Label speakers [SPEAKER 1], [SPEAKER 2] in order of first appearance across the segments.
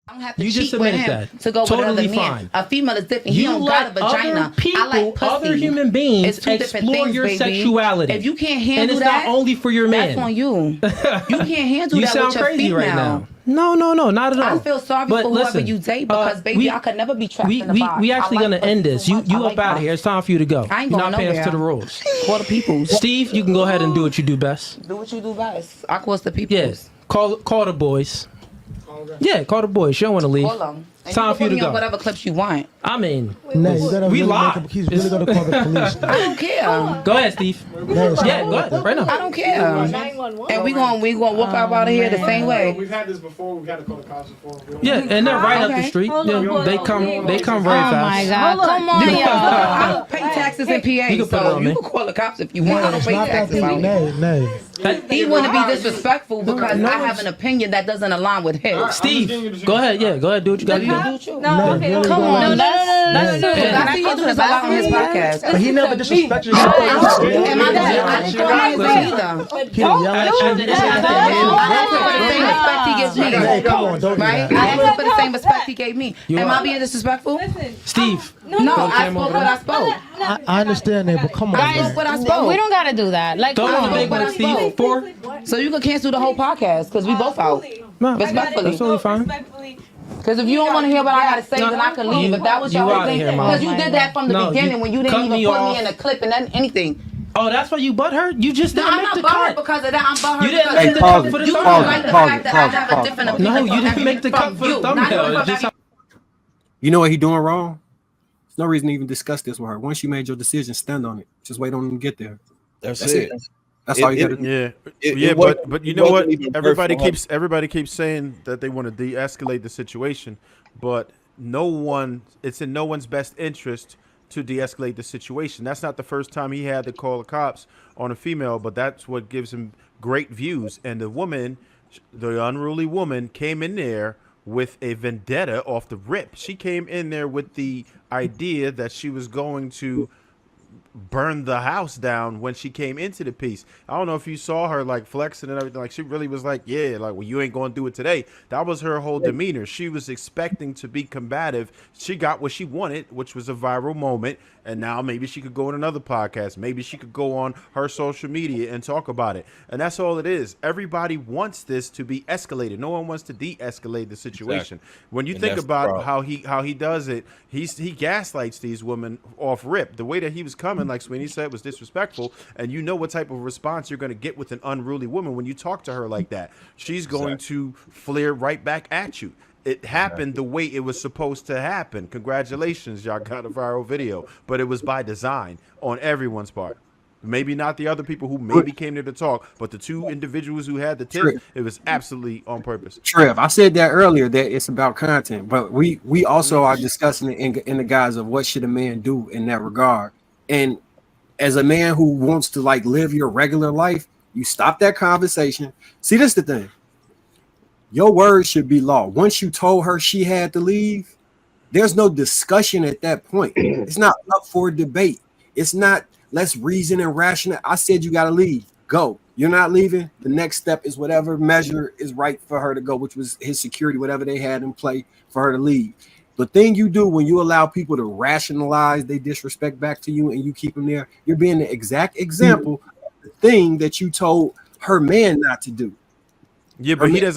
[SPEAKER 1] I don't have to
[SPEAKER 2] You just
[SPEAKER 1] cheat with
[SPEAKER 2] admitted
[SPEAKER 1] him
[SPEAKER 2] that.
[SPEAKER 1] to go
[SPEAKER 2] Totally
[SPEAKER 1] with other
[SPEAKER 2] fine.
[SPEAKER 1] men. A female is different. He
[SPEAKER 2] You
[SPEAKER 1] don't got a
[SPEAKER 2] let
[SPEAKER 1] vagina.
[SPEAKER 2] other people,
[SPEAKER 1] I like pussy.
[SPEAKER 2] other human beings
[SPEAKER 1] It's two different
[SPEAKER 2] explore
[SPEAKER 1] things,
[SPEAKER 2] your
[SPEAKER 1] baby.
[SPEAKER 2] sexuality.
[SPEAKER 1] If you can't
[SPEAKER 2] and
[SPEAKER 1] handle
[SPEAKER 2] it's
[SPEAKER 1] that,
[SPEAKER 2] not only for your man.
[SPEAKER 1] that's on you. You can't handle
[SPEAKER 2] You
[SPEAKER 1] that
[SPEAKER 2] sound
[SPEAKER 1] with your
[SPEAKER 2] crazy
[SPEAKER 1] female.
[SPEAKER 2] right now. No, not at all.
[SPEAKER 1] I feel sorry
[SPEAKER 2] But
[SPEAKER 1] for whoever
[SPEAKER 2] listen,
[SPEAKER 1] you date because, baby, I could never be trapped in the box.
[SPEAKER 2] We actually gonna end this. You up out of here. It's time for you to go.
[SPEAKER 1] I ain't
[SPEAKER 2] You're
[SPEAKER 1] going
[SPEAKER 2] not paying us to the
[SPEAKER 1] nowhere.
[SPEAKER 2] rules.
[SPEAKER 1] Call the peoples.
[SPEAKER 2] Steve, you can go ahead and do what you do best.
[SPEAKER 1] Do what you do best. I call the peoples.
[SPEAKER 2] Yes. Call the boys. Yeah, call the boys. She don't want to leave.
[SPEAKER 1] Call them.
[SPEAKER 2] It's time for you to go.
[SPEAKER 1] Whatever clips you want.
[SPEAKER 2] I mean,
[SPEAKER 3] Nah, you gotta
[SPEAKER 2] we
[SPEAKER 3] really
[SPEAKER 2] live.
[SPEAKER 3] he's really gonna call the police.
[SPEAKER 1] I don't care.
[SPEAKER 2] Go ahead, Steve. Yeah, go ahead. Right now.
[SPEAKER 1] I don't care. And we gonna walk out of here the same way.
[SPEAKER 4] We've had this before. We've had to call the cops before.
[SPEAKER 2] Yeah, and they're right up the street. Yeah, they come very fast.
[SPEAKER 5] Oh my God! Come on, y'all.
[SPEAKER 1] I don't pay taxes in PA,
[SPEAKER 2] You can put it
[SPEAKER 1] so
[SPEAKER 2] on
[SPEAKER 1] you
[SPEAKER 2] me.
[SPEAKER 1] can call the cops if you want. I don't pay taxes.
[SPEAKER 3] Nay.
[SPEAKER 1] He want to be disrespectful because I have an opinion that doesn't align with his.
[SPEAKER 2] Steve, go ahead. Yeah, go ahead. Do what you got to do.
[SPEAKER 5] No, okay, come on. That's too.
[SPEAKER 1] I see you do this a lot on his podcast.
[SPEAKER 3] But he never disrespected you.
[SPEAKER 1] And my dad, I didn't call him either.
[SPEAKER 3] He didn't yell at you.
[SPEAKER 1] I asked him for the same respect he gives me.
[SPEAKER 3] Hey, come on, don't do
[SPEAKER 1] Right?
[SPEAKER 3] that.
[SPEAKER 1] I asked him for the same respect he gave me. Am I being disrespectful?
[SPEAKER 2] Steve.
[SPEAKER 1] No, I spoke what I spoke.
[SPEAKER 3] I understand that, but come on,
[SPEAKER 1] I spoke
[SPEAKER 3] man.
[SPEAKER 1] what I spoke.
[SPEAKER 5] We don't gotta do that. Like,
[SPEAKER 2] Throw
[SPEAKER 5] come
[SPEAKER 2] on the
[SPEAKER 5] on.
[SPEAKER 2] big one, Steve. 4.
[SPEAKER 1] So you can cancel the whole podcast because we both out.
[SPEAKER 2] No,
[SPEAKER 1] Respectfully.
[SPEAKER 2] that's totally fine.
[SPEAKER 1] Because if you don't want to hear what I got to say, then I can leave. If that was your
[SPEAKER 2] You
[SPEAKER 1] whole
[SPEAKER 2] outta
[SPEAKER 1] thing,
[SPEAKER 2] here, Mom.
[SPEAKER 1] because you did that from the
[SPEAKER 2] No,
[SPEAKER 1] beginning
[SPEAKER 2] you
[SPEAKER 1] when you didn't
[SPEAKER 2] cut
[SPEAKER 1] even
[SPEAKER 2] me
[SPEAKER 1] put
[SPEAKER 2] off.
[SPEAKER 1] me in a clip and anything.
[SPEAKER 2] Oh, that's why you butt her? You just
[SPEAKER 1] No,
[SPEAKER 2] didn't
[SPEAKER 1] I'm
[SPEAKER 2] make
[SPEAKER 1] not
[SPEAKER 2] the
[SPEAKER 1] butthurt
[SPEAKER 2] cut.
[SPEAKER 1] because of that. I'm butthurt
[SPEAKER 2] You didn't
[SPEAKER 1] because
[SPEAKER 2] make the cut for the
[SPEAKER 1] you don't
[SPEAKER 2] thumbnail.
[SPEAKER 1] like the fact that I have a different opinion.
[SPEAKER 2] No, you
[SPEAKER 1] from
[SPEAKER 2] didn't make the cut
[SPEAKER 1] from
[SPEAKER 2] for the
[SPEAKER 1] you. Not
[SPEAKER 2] thumbnail.
[SPEAKER 1] even
[SPEAKER 2] It's
[SPEAKER 1] from
[SPEAKER 2] just
[SPEAKER 1] every-
[SPEAKER 6] You know what he doing wrong? There's no reason to even discuss this with her. Once you made your decision, stand on it. Just wait on him to get there.
[SPEAKER 7] That's it.
[SPEAKER 6] That's all you got to do.
[SPEAKER 7] Yeah, but you know what? Everybody keeps saying that they want to de-escalate the situation, but it's in no one's best interest to de-escalate the situation. That's not the first time he had to call the cops on a female, but that's what gives him great views. And the woman, the unruly woman, came in there with a vendetta off the rip. She came in there with the idea that she was going to burn the house down when she came into the piece. I don't know if you saw her like flexing and everything. Like she really was like, yeah, like, well, you ain't going to do it today. That was her whole demeanor. She was expecting to be combative. She got what she wanted, which was a viral moment. And now maybe she could go on another podcast. Maybe she could go on her social media and talk about it. And that's all it is. Everybody wants this to be escalated. No one wants to de-escalate the situation. Exactly. When you think about how he does it, he gaslights these women off rip. The way that he was coming, like Sweeney said, was disrespectful. And you know what type of response you're going to get with an unruly woman when you talk to her like that. She's going to flare right back at you. It happened the way it was supposed to happen. Congratulations, y'all got a viral video. But it was by design on everyone's part. Maybe not the other people who maybe came there to talk, but the two individuals who had the tip, it was absolutely on purpose.
[SPEAKER 6] Trev, I said that earlier, that it's about content, but we also are discussing it in the guise of what should a man do in that regard. And as a man who wants to like live your regular life, you stop that conversation. See, this is the thing. Your words should be law. Once you told her she had to leave, there's no discussion at that point. It's not up for debate. It's not let's reason and ration. I said you got to leave. Go. You're not leaving. The next step is whatever measure is right for her to go, which was his security, whatever they had in play for her to leave. The thing you do when you allow people to rationalize they disrespect back to you and you keep them there, you're being the exact example of the thing that you told her man not to do.
[SPEAKER 7] Yeah, but he don't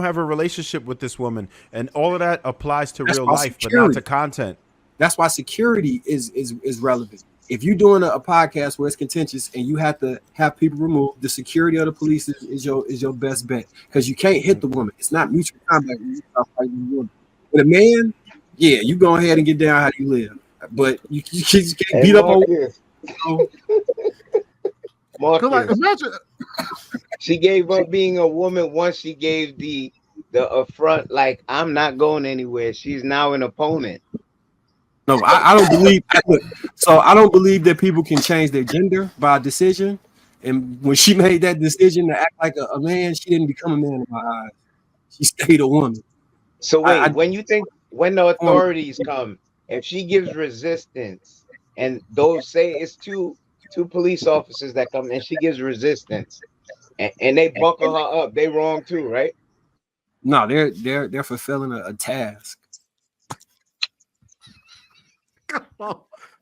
[SPEAKER 7] have a relationship with this woman, and all of that applies to real life, but not to content.
[SPEAKER 6] That's why security is relevant. If you're doing a podcast where it's contentious and you have to have people removed, the security of the police is your best bet, because you can't hit the woman. It's not mutual combat when you start fighting the woman. With a man, yeah, you go ahead and get down how you live, but you can't beat up on.
[SPEAKER 8] Marcus, she gave up being a woman once she gave the affront, like, I'm not going anywhere. She's now an opponent.
[SPEAKER 6] No, I don't believe. So I don't believe that people can change their gender by decision. And when she made that decision to act like a man, she didn't become a man in my eyes. She stayed a woman.
[SPEAKER 8] So wait, when the authorities come, if she gives resistance, and those say it's two police officers that come, and she gives resistance, and they buckle her up, they wrong too, right?
[SPEAKER 6] No, they're fulfilling a task.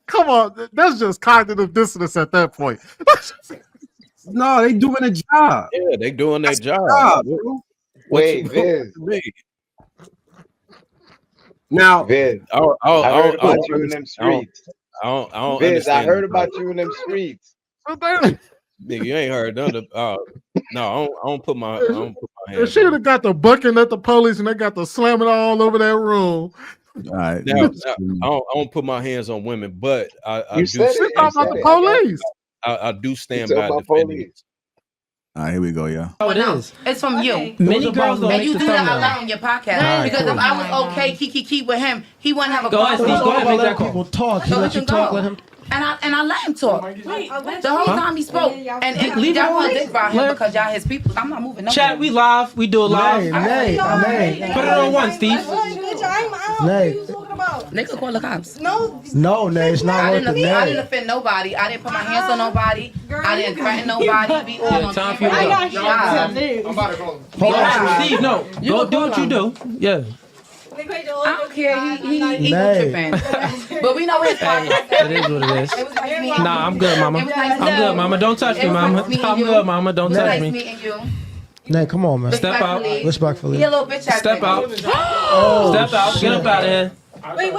[SPEAKER 9] Come on, that's just cognitive dissonance at that point.
[SPEAKER 6] No, they doing a job.
[SPEAKER 10] Yeah, they doing their job.
[SPEAKER 8] Wait, Viz.
[SPEAKER 6] Now,
[SPEAKER 8] Viz, I heard about you in them streets. Viz, I heard about you in them streets.
[SPEAKER 10] Nigga, you ain't heard none of. No, I don't put my hands.
[SPEAKER 9] She would have got the bucking at the police, and they got the slamming all over that room.
[SPEAKER 11] All right.
[SPEAKER 10] Now, I don't put my hands on women, but I
[SPEAKER 8] You
[SPEAKER 10] do.
[SPEAKER 8] said it.
[SPEAKER 9] She talking about the police.
[SPEAKER 10] I do stand
[SPEAKER 8] You
[SPEAKER 10] by
[SPEAKER 8] talking about
[SPEAKER 10] defending.
[SPEAKER 8] police.
[SPEAKER 11] All right, here we go, y'all.
[SPEAKER 1] Oh, it is. It's from you.
[SPEAKER 2] Many girls don't
[SPEAKER 1] And
[SPEAKER 2] make
[SPEAKER 1] you
[SPEAKER 2] the
[SPEAKER 1] do that
[SPEAKER 2] thumbnail.
[SPEAKER 1] a lot on your podcast.
[SPEAKER 2] Right,
[SPEAKER 1] Because
[SPEAKER 2] cool.
[SPEAKER 1] if I was okay, kiki with him, he wouldn't have a
[SPEAKER 2] Go ahead,
[SPEAKER 1] problem.
[SPEAKER 2] Steve. Go ahead, make that
[SPEAKER 3] Let
[SPEAKER 2] call.
[SPEAKER 3] people talk. He
[SPEAKER 1] So
[SPEAKER 3] let
[SPEAKER 1] he
[SPEAKER 3] you
[SPEAKER 1] can
[SPEAKER 3] talk.
[SPEAKER 1] go.
[SPEAKER 3] Let him.
[SPEAKER 1] And I let him talk. The whole time he spoke. And
[SPEAKER 2] Leave it
[SPEAKER 1] y'all want
[SPEAKER 2] alone.
[SPEAKER 1] to dick about him
[SPEAKER 2] Let-
[SPEAKER 1] because y'all his people. I'm not moving.
[SPEAKER 2] Chat, we live. We do it live.
[SPEAKER 3] Nay.
[SPEAKER 2] Put it on one, Steve.
[SPEAKER 3] Nay.
[SPEAKER 1] Nigga, call the cops.
[SPEAKER 3] No, Nay. It's not
[SPEAKER 1] I
[SPEAKER 3] worth
[SPEAKER 1] didn't,
[SPEAKER 3] the
[SPEAKER 1] I didn't
[SPEAKER 3] Nay.
[SPEAKER 1] offend nobody. I didn't put my hands on nobody. I didn't threaten nobody. Be all
[SPEAKER 2] Yeah,
[SPEAKER 1] on
[SPEAKER 2] time for you to
[SPEAKER 1] camera.
[SPEAKER 2] go.
[SPEAKER 1] Yeah.
[SPEAKER 4] I'm about to call him.
[SPEAKER 3] Hold on.
[SPEAKER 2] Steve, no. Go do what you do. Yeah.
[SPEAKER 1] I don't care. He
[SPEAKER 3] Nay.
[SPEAKER 1] tripping. But we know his podcast.
[SPEAKER 2] It is what it is.
[SPEAKER 1] It was nice meeting you.
[SPEAKER 2] Nah, I'm good, mama.
[SPEAKER 1] It was nice
[SPEAKER 2] I'm good,
[SPEAKER 1] meeting
[SPEAKER 2] mama.
[SPEAKER 1] you.
[SPEAKER 2] Don't touch
[SPEAKER 1] It
[SPEAKER 2] me,
[SPEAKER 1] was
[SPEAKER 2] mama.
[SPEAKER 1] nice meeting
[SPEAKER 2] I'm
[SPEAKER 1] you.
[SPEAKER 2] good, mama. Don't
[SPEAKER 1] It was
[SPEAKER 2] touch
[SPEAKER 1] nice
[SPEAKER 2] me.
[SPEAKER 1] meeting you.
[SPEAKER 3] Nay, come on, man.
[SPEAKER 2] Step out.
[SPEAKER 3] Respectfully.
[SPEAKER 1] He a little bitch ass
[SPEAKER 2] Step
[SPEAKER 1] nigga.
[SPEAKER 2] out.
[SPEAKER 3] Oh,
[SPEAKER 2] Step out. Get up out of here.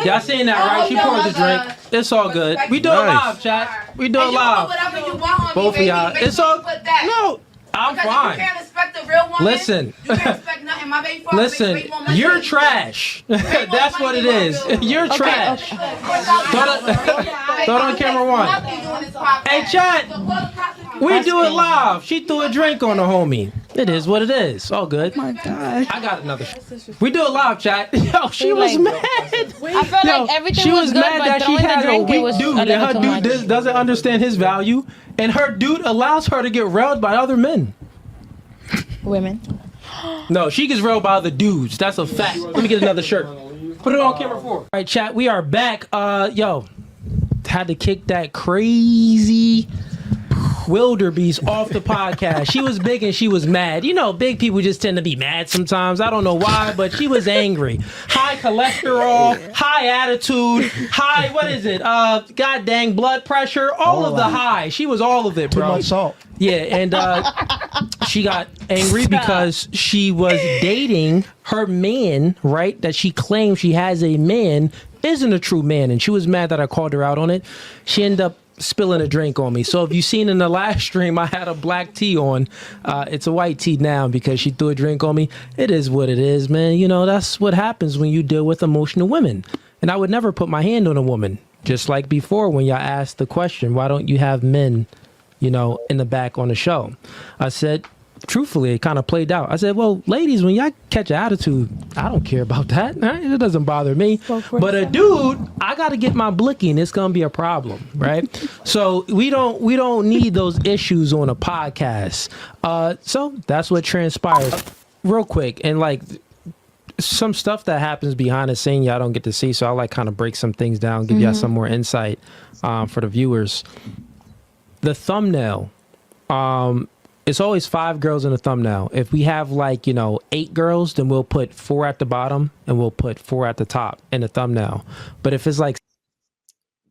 [SPEAKER 2] Y'all seen that, right? She poured the drink. It's all good. We do it live, chat. We do it
[SPEAKER 1] And you can
[SPEAKER 2] live.
[SPEAKER 1] put whatever you want on me,
[SPEAKER 2] Both of
[SPEAKER 1] baby.
[SPEAKER 2] y'all.
[SPEAKER 1] Make
[SPEAKER 2] It's
[SPEAKER 1] sure
[SPEAKER 2] all.
[SPEAKER 1] you put that.
[SPEAKER 2] No, I'm
[SPEAKER 1] Because
[SPEAKER 2] fine.
[SPEAKER 1] if you can't respect a real woman,
[SPEAKER 2] Listen.
[SPEAKER 1] you can't respect nothing. My baby father
[SPEAKER 2] Listen,
[SPEAKER 1] makes way more money
[SPEAKER 2] you're
[SPEAKER 1] than you.
[SPEAKER 2] trash. That's what it is. You're trash. Throw it on camera one. Hey, chat. We do it live. She threw a drink on the homie. It is what it is. All good. My God. I got another. We do it live, chat. Yo, she was mad.
[SPEAKER 5] I felt
[SPEAKER 2] Yo,
[SPEAKER 5] like everything
[SPEAKER 2] she
[SPEAKER 5] was
[SPEAKER 2] was
[SPEAKER 5] good,
[SPEAKER 2] mad
[SPEAKER 5] but
[SPEAKER 2] that she
[SPEAKER 5] throwing the
[SPEAKER 2] had a
[SPEAKER 5] drink, it
[SPEAKER 2] weak
[SPEAKER 5] was
[SPEAKER 2] dude,
[SPEAKER 5] a
[SPEAKER 2] and
[SPEAKER 5] little
[SPEAKER 2] her
[SPEAKER 5] too
[SPEAKER 2] dude
[SPEAKER 5] much.
[SPEAKER 2] doesn't understand his value, and her dude allows her to get railed by other men.
[SPEAKER 5] Women.
[SPEAKER 2] No, she gets railed by other dudes. That's a fact. Let me get another shirt. Put it on camera 4. All right, chat. We are back. Yo, had to kick that crazy wildebeest off the podcast. She was big and she was mad. You know, big people just tend to be mad sometimes. I don't know why, but she was angry. High cholesterol, high attitude, high, what is it? God dang, blood pressure, all of the high. She was all of it,
[SPEAKER 3] Too
[SPEAKER 2] bro.
[SPEAKER 3] much salt.
[SPEAKER 2] Yeah, and she got angry because she was dating her man, right? That she claims she has a man isn't a true man, and she was mad that I called her out on it. She ended up spilling a drink on me. So if you've seen in the last stream, I had a black tea on. It's a white tea now because she threw a drink on me. It is what it is, man. You know, that's what happens when you deal with emotional women. And I would never put my hand on a woman. Just like before when y'all asked the question, why don't you have men, you know, in the back on the show? I said, truthfully, it kind of played out. I said, well, ladies, when y'all catch an attitude, I don't care about that. It doesn't bother me. But a dude, I got to get my blicky and it's going to be a problem, right? So we don't need those issues on a podcast. So that's what transpired. Real quick, and like some stuff that happens behind the scene y'all don't get to see, so I'll like kind of break some things down, give y'all some more insight for the viewers. The thumbnail, it's always 5 girls in the thumbnail. If we have like, you know, 8 girls, then we'll put 4 at the bottom and we'll put 4 at the top in the thumbnail. But if it's like,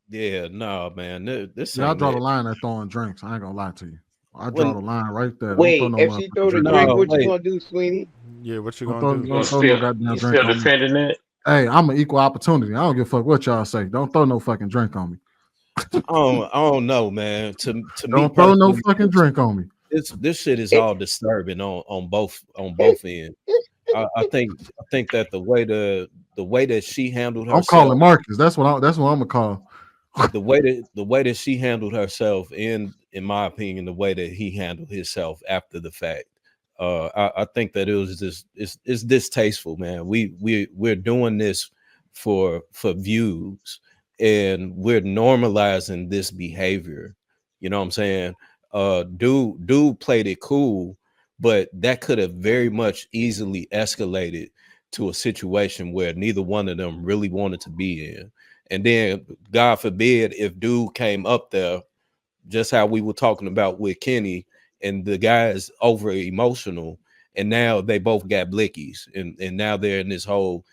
[SPEAKER 10] Yeah, no, man. This
[SPEAKER 9] Yeah, I
[SPEAKER 10] ain't
[SPEAKER 9] draw
[SPEAKER 10] it.
[SPEAKER 9] the line at throwing drinks. I ain't gonna lie to you. I draw
[SPEAKER 10] Well,
[SPEAKER 9] the line right there. Don't
[SPEAKER 8] Wait,
[SPEAKER 9] throw no
[SPEAKER 8] if she throw the
[SPEAKER 9] motherfucking
[SPEAKER 8] drink,
[SPEAKER 10] No,
[SPEAKER 8] what
[SPEAKER 10] wait.
[SPEAKER 8] you gonna do, Sweeney?
[SPEAKER 7] Yeah, what you
[SPEAKER 9] Don't
[SPEAKER 7] gonna
[SPEAKER 9] throw,
[SPEAKER 7] do?
[SPEAKER 9] don't throw no goddamn drink on me.
[SPEAKER 12] defending that?
[SPEAKER 9] Hey, I'm an equal opportunity. I don't give a fuck what y'all say. Don't throw no fucking drink on me.
[SPEAKER 10] I don't know, man. To me,
[SPEAKER 9] Don't throw no
[SPEAKER 10] personally,
[SPEAKER 9] fucking drink on me.
[SPEAKER 10] this shit is all disturbing on both ends. I think that the way that she handled herself,
[SPEAKER 9] I'm calling Marcus. That's what I'm gonna call.
[SPEAKER 10] the way that she handled herself, in my opinion, the way that he handled himself after the fact. I think that it was just it's distasteful, man. We're doing this for views, and we're normalizing this behavior. You know what I'm saying? Dude played it cool, but that could have very much easily escalated to a situation where neither one of them really wanted to be in. And then, God forbid, if dude came up there, just how we were talking about with Kenny, and the guy is over emotional, and now they both got blickies, and now they're in this whole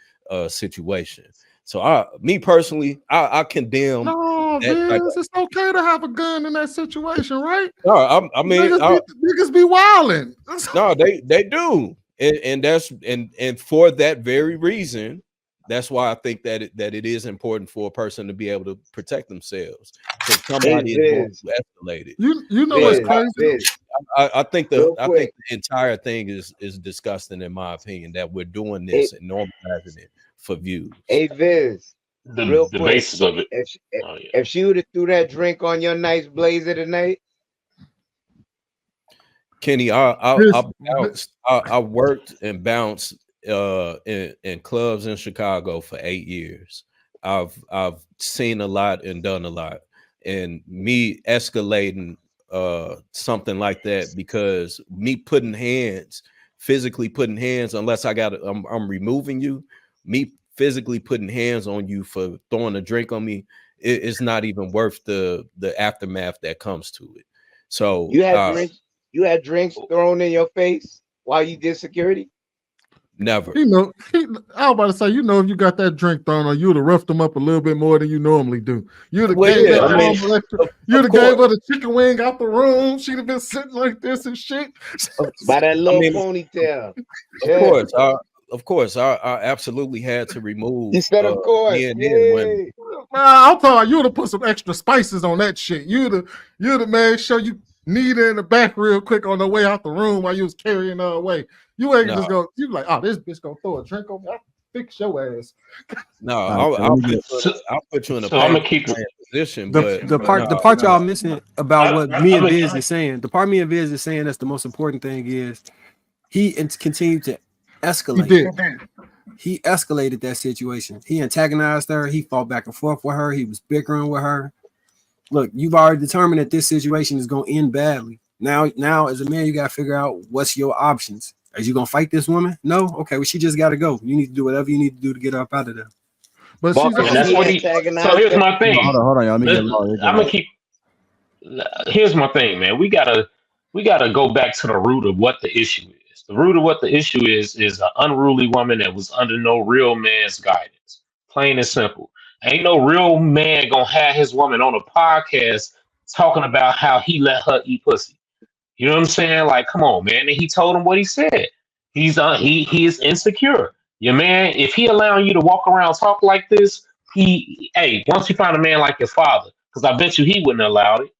[SPEAKER 10] situation. So me personally, I condemn.
[SPEAKER 9] No, Vince, it's okay to have a gun in that situation, right?
[SPEAKER 10] No, I mean,
[SPEAKER 9] niggas be wilding.
[SPEAKER 10] No, they do, and that's and for that very reason, that's why I think that it is important for a person to be able to protect themselves. Because somebody is going to escalate it.
[SPEAKER 9] You know what's crazy?
[SPEAKER 10] I think the entire thing is disgusting, in my opinion, that we're doing this and normalizing it for views.
[SPEAKER 8] Hey Viz,
[SPEAKER 12] the basis of it.
[SPEAKER 8] If she would have threw that drink on your nice blazer tonight,
[SPEAKER 10] Kenny, I worked and bounced in clubs in Chicago for 8 years. I've seen a lot and done a lot, and me escalating something like that, because me physically putting hands, unless I'm removing you, me physically putting hands on you for throwing a drink on me, it's not even worth the aftermath that comes to it. So
[SPEAKER 8] you had drinks thrown in your face while you did security?
[SPEAKER 10] Never.
[SPEAKER 9] I was about to say, if you got that drink thrown on, you'd have roughed them up a little bit more than you normally do. You'd have gave her the chicken wing out the room. She'd have been sitting like this and shit.
[SPEAKER 8] By that little ponytail.
[SPEAKER 10] Of course, I absolutely had to remove.
[SPEAKER 8] You said, of course.
[SPEAKER 9] I'm talking, you would have put some extra spices on that shit. You'd have made sure you kneed her in the back real quick on the way out the room while you was carrying her away. You ain't just go. You like, oh, this bitch gonna throw a drink on me. I'll fix your ass.
[SPEAKER 10] No, I'll put you in a position. But
[SPEAKER 6] the part y'all missing about what me and Viz is saying. The part me and Viz is saying that's the most important thing is he continued to escalate. He escalated that situation. He antagonized her. He fought back and forth with her. He was bickering with her. Look, you've already determined that this situation is going to end badly. Now, as a man, you got to figure out what's your options. Are you going to fight this woman? No? Okay, well, she just got to go. You need to do whatever you need to do to get her up out of there.
[SPEAKER 12] But that's what so here's my thing.
[SPEAKER 11] Hold on, y'all.
[SPEAKER 12] I'm gonna keep. Here's my thing, man. We gotta go back to the root of what the issue is. The root of what the issue is an unruly woman that was under no real man's guidance. Plain and simple. Ain't no real man gonna have his woman on a podcast talking about how he let her eat pussy. You know what I'm saying? Like, come on, man. And he told him what he said. He is insecure. Your man, if he allowing you to walk around talk like this, once you find a man like your father, because I bet you he wouldn't allow it.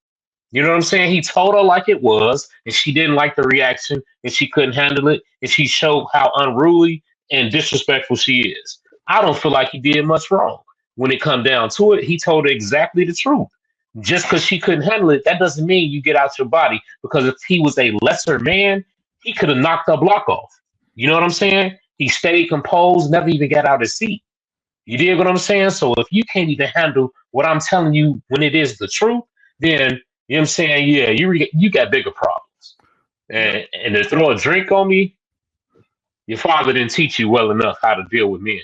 [SPEAKER 12] You know what I'm saying? He told her like it was, and she didn't like the reaction, and she couldn't handle it, and she showed how unruly and disrespectful she is. I don't feel like he did much wrong. When it come down to it, he told her exactly the truth. Just because she couldn't handle it, that doesn't mean you get out your body. Because if he was a lesser man, he could have knocked her block off. You know what I'm saying? He stayed composed, never even got out his seat. You dig what I'm saying? So if you can't even handle what I'm telling you when it is the truth, then you know what I'm saying? Yeah, you got bigger problems. And to throw a drink on me, your father didn't teach you well enough how to deal with men.